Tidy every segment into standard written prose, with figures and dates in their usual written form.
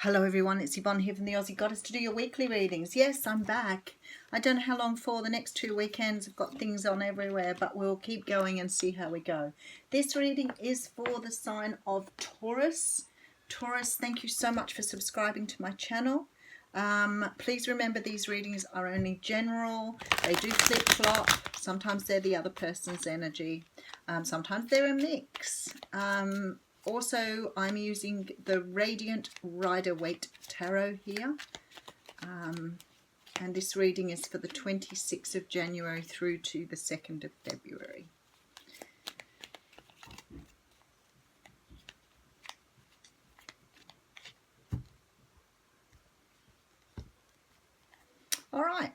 Hello everyone, it's Yvonne here from the Aussie Goddess to do your weekly readings. Yes, I'm back. I don't know how long for. The next 2 weekends I've got things on everywhere, but we'll keep going and see how we go. This reading is for the sign of Taurus. Taurus, thank you so much for subscribing to my channel. Please remember these readings are only general. They do flip-flop. Sometimes they're the other person's energy. Sometimes they're a mix. Also, I'm using the Radiant Rider-Waite Tarot here. And this reading is for the 26th of January through to the 2nd of February. All right.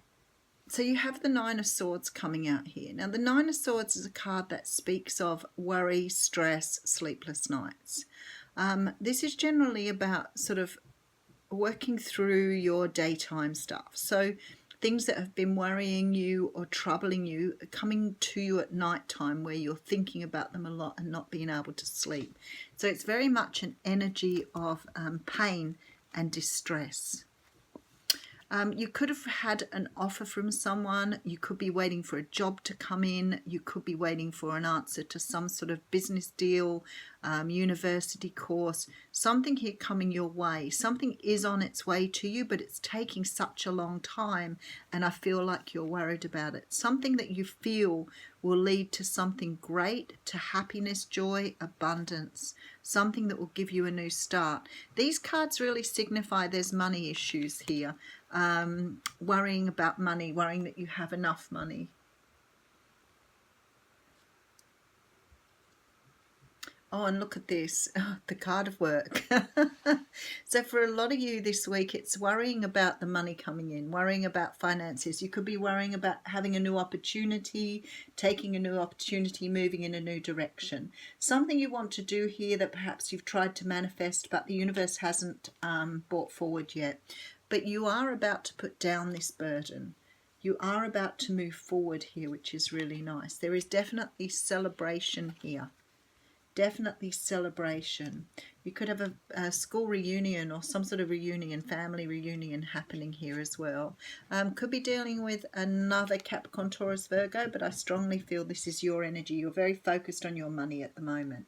So you have the Nine of Swords coming out here. Now, the Nine of Swords is a card that speaks of worry, stress, sleepless nights. This is generally about sort of working through your daytime stuff. So things that have been worrying you or troubling you are coming to you at night time where you're thinking about them a lot and not being able to sleep. So it's very much an energy of pain and distress. You could have had an offer from someone. You could be waiting for a job to come in. You could be waiting for an answer to some sort of business deal, university course, something here coming your way. Something is on its way to you, but it's taking such a long time, and I feel like you're worried about it. Something that you feel will lead to something great, to happiness, joy, abundance, something that will give you a new start. These cards really signify there's money issues here. Worrying about money, worrying that you have enough money. Oh, and look at this, the card of work. So for a lot of you this week, it's worrying about the money coming in, worrying about finances. You could be worrying about having a new opportunity, taking a new opportunity, moving in a new direction. Something you want to do here that perhaps you've tried to manifest, but the universe hasn't brought forward yet. But you are about to put down this burden. You are about to move forward here, which is really nice. There is definitely celebration here. Definitely celebration. You could have a school reunion or some sort of reunion, family reunion happening here as well. Could be dealing with another Capricorn, Taurus, Virgo, but I strongly feel this is your energy. You're very focused on your money at the moment.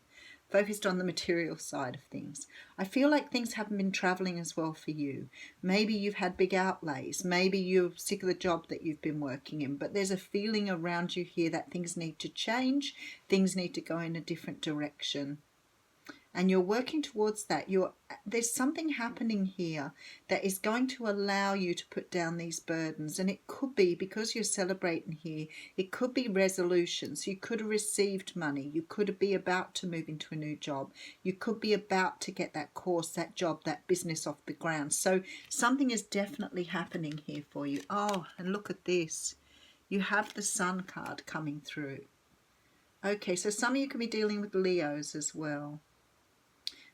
Focused on the material side of things. I feel like things haven't been traveling as well for you. Maybe you've had big outlays. Maybe you're sick of the job that you've been working in. But there's a feeling around you here that things need to change. Things need to go in a different direction. And you're working towards that. There's something happening here that is going to allow you to put down these burdens. And it could be, because you're celebrating here, it could be resolutions. You could have received money. You could be about to move into a new job. You could be about to get that course, that job, that business off the ground. So something is definitely happening here for you. Oh, and look at this. You have the Sun card coming through. Okay, so some of you could be dealing with Leos as well.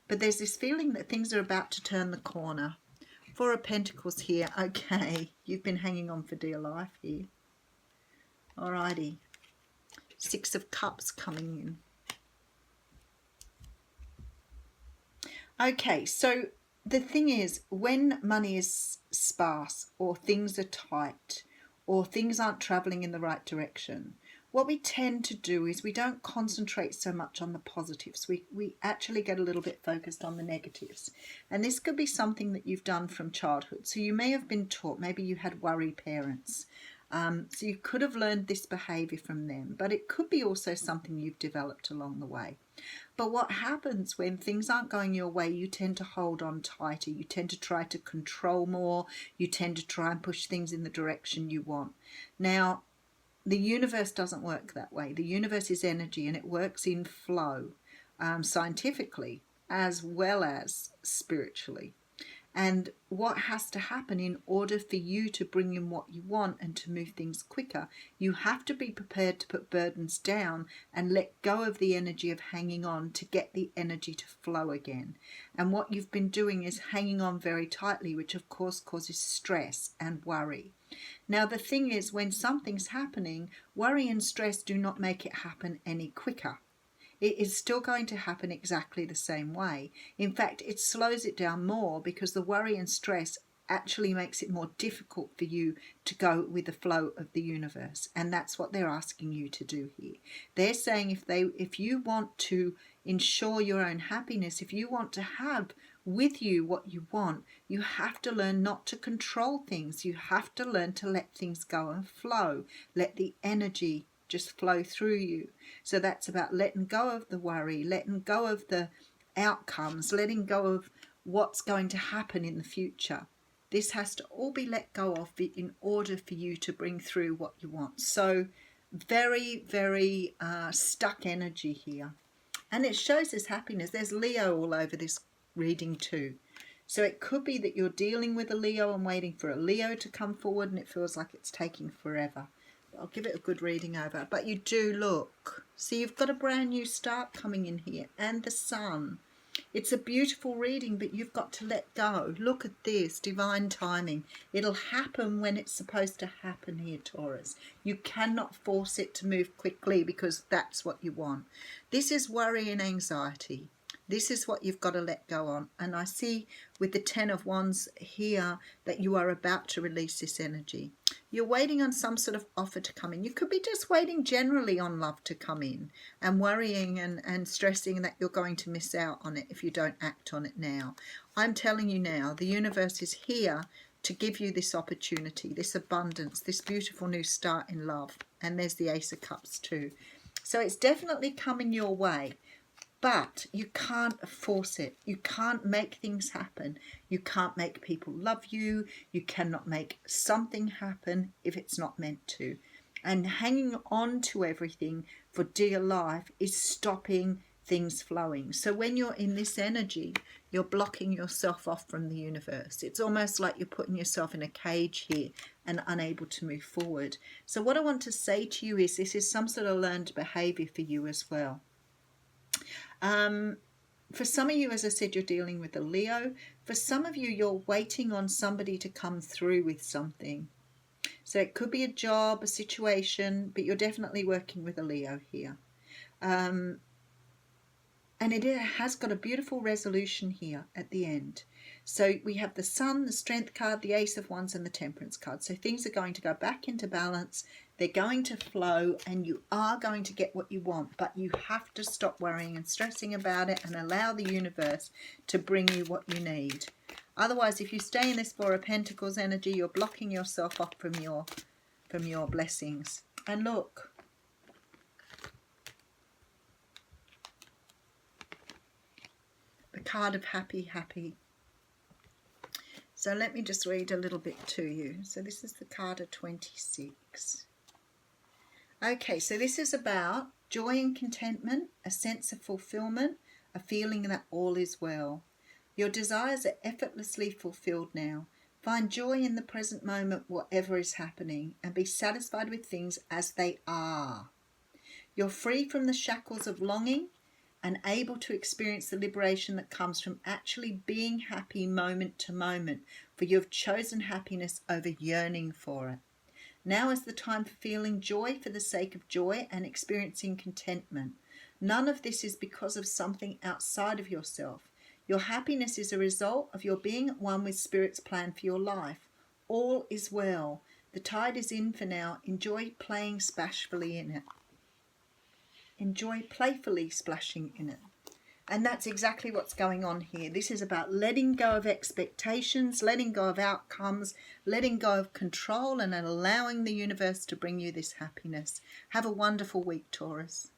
But there's this feeling that things are about to turn the corner. Four of Pentacles here. Okay, you've been hanging on for dear life here. Alrighty. Six of Cups coming in. Okay, so the thing is, when money is sparse or things are tight or things aren't traveling in the right direction, what we tend to do is we don't concentrate so much on the positives. We actually get a little bit focused on the negatives. And this could be something that you've done from childhood. So you may have been taught, maybe you had worry parents. So you could have learned this behavior from them. But it could be also something you've developed along the way. But what happens when things aren't going your way, you tend to hold on tighter. You tend to try to control more. You tend to try and push things in the direction you want. Now, the universe doesn't work that way. The universe is energy and it works in flow, scientifically as well as spiritually. And what has to happen in order for you to bring in what you want and to move things quicker, you have to be prepared to put burdens down and let go of the energy of hanging on to get the energy to flow again. And what you've been doing is hanging on very tightly, which of course causes stress and worry. Now, the thing is, when something's happening, worry and stress do not make it happen any quicker. It is still going to happen exactly the same way. In fact, it slows it down more because the worry and stress actually makes it more difficult for you to go with the flow of the universe. And that's what they're asking you to do here. They're saying if you want to ensure your own happiness, if you want to have with you what you want, you have to learn not to control things. You have to learn to let things go and flow. Let the energy just flow through you. So that's about letting go of the worry, letting go of the outcomes, letting go of what's going to happen in the future. This has to all be let go of in order for you to bring through what you want. So very, very stuck energy here. And it shows this happiness. There's Leo all over this reading too. So it could be that you're dealing with a Leo and waiting for a Leo to come forward and it feels like it's taking forever. But I'll give it a good reading over. But you do look. See, you've got a brand new start coming in here and the sun. It's a beautiful reading, but you've got to let go. Look at this, divine timing. It'll happen when it's supposed to happen here, Taurus. You cannot force it to move quickly because that's what you want. This is worry and anxiety. This is what you've got to let go on. And I see with the 10 of Wands here that you are about to release this energy. You're waiting on some sort of offer to come in. You could be just waiting generally on love to come in and worrying and stressing that you're going to miss out on it if you don't act on it now. I'm telling you now, the universe is here to give you this opportunity, this abundance, this beautiful new start in love. And there's the Ace of Cups too. So it's definitely coming your way. But you can't force it. You can't make things happen. You can't make people love you. You cannot make something happen if it's not meant to. And hanging on to everything for dear life is stopping things flowing. So when you're in this energy, you're blocking yourself off from the universe. It's almost like you're putting yourself in a cage here and unable to move forward. So what I want to say to you is this is some sort of learned behavior for you as well. For some of you, as I said, you're dealing with a Leo. For some of you, you're waiting on somebody to come through with something. So it could be a job, a situation, but you're definitely working with a Leo here. And it has got a beautiful resolution here at the end. So we have the Sun, the Strength card, the Ace of Wands and the Temperance card. So things are going to go back into balance. They're going to flow and you are going to get what you want. But you have to stop worrying and stressing about it and allow the universe to bring you what you need. Otherwise, if you stay in this Four of Pentacles energy, you're blocking yourself off from your blessings. And look. The card of happy. So let me just read a little bit to you. So this is the card of 26. Okay, so this is about joy and contentment, a sense of fulfillment, a feeling that all is well. Your desires are effortlessly fulfilled now. Find joy in the present moment, whatever is happening, and be satisfied with things as they are. You're free from the shackles of longing and able to experience the liberation that comes from actually being happy moment to moment, for you have chosen happiness over yearning for it. Now is the time for feeling joy for the sake of joy and experiencing contentment. None of this is because of something outside of yourself. Your happiness is a result of your being at one with Spirit's plan for your life. All is well. The tide is in for now. Enjoy playing splashfully in it. Enjoy playfully splashing in it. And that's exactly what's going on here. This is about letting go of expectations, letting go of outcomes, letting go of control and allowing the universe to bring you this happiness. Have a wonderful week, Taurus.